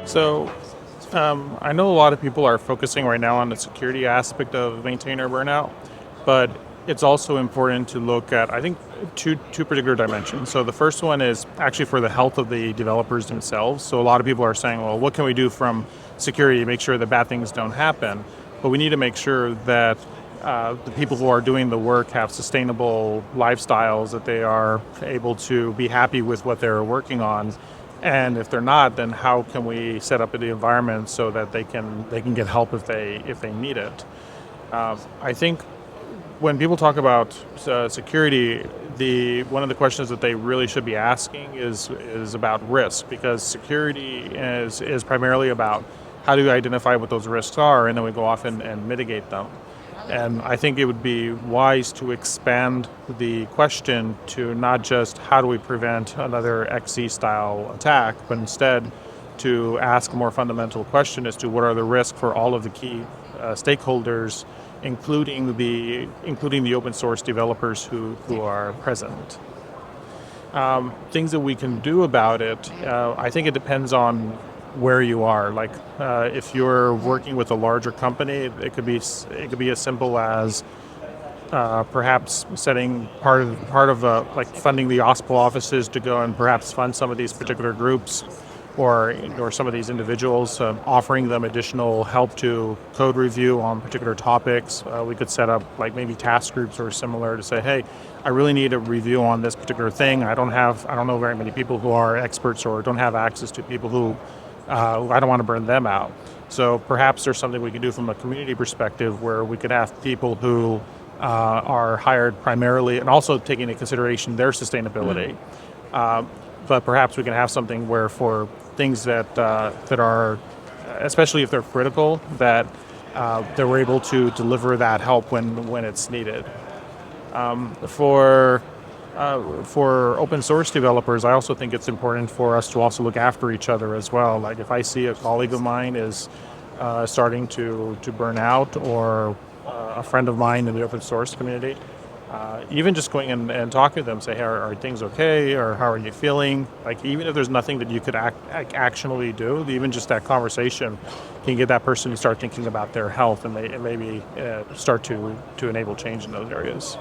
So, I know a lot of people are focusing right now on the security aspect of maintainer burnout, but it's also important to look at, I think, two particular dimensions. So the first one is actually for the health of the developers themselves. So a lot of people are saying, well, what can we do from security to make sure that bad things don't happen? But we need to make sure that the people who are doing the work have sustainable lifestyles, that they are able to be happy with what they're working on. And if they're not, then how can we set up the environment so that they can get help if they need it? I think when people talk about security, the one of the questions that they really should be asking is about risk, because security is primarily about how do you identify what those risks are, and then we go off and mitigate them. And I think it would be wise to expand the question to not just how do we prevent another XC style attack, but instead to ask a more fundamental question as to what are the risks for all of the key stakeholders, including the open source developers who are present. Things that we can do about it, I think it depends on where you are. Like if you're working with a larger company, it could be as simple as perhaps setting part of like funding the OSPO offices to go and perhaps fund some of these particular groups, or some of these individuals, offering them additional help to code review on particular topics. We could set up like maybe task groups or similar to say, hey, I really need a review on this particular thing. I don't know very many people who are experts, or don't have access to people who I don't want to burn them out. So perhaps there's something we can do from a community perspective where we could have people who are hired primarily, and also taking into consideration their sustainability. But perhaps we can have something where for things that are, especially if they're critical, that they're able to deliver that help when it's needed. For open source developers, I also think it's important for us to also look after each other as well. Like if I see a colleague of mine is starting to burn out, or a friend of mine in the open source community, even just going and talking to them, say, hey, are things okay, or how are you feeling? Like even if there's nothing that you could actionally do, even just that conversation can get that person to start thinking about their health, and maybe start to enable change in those areas.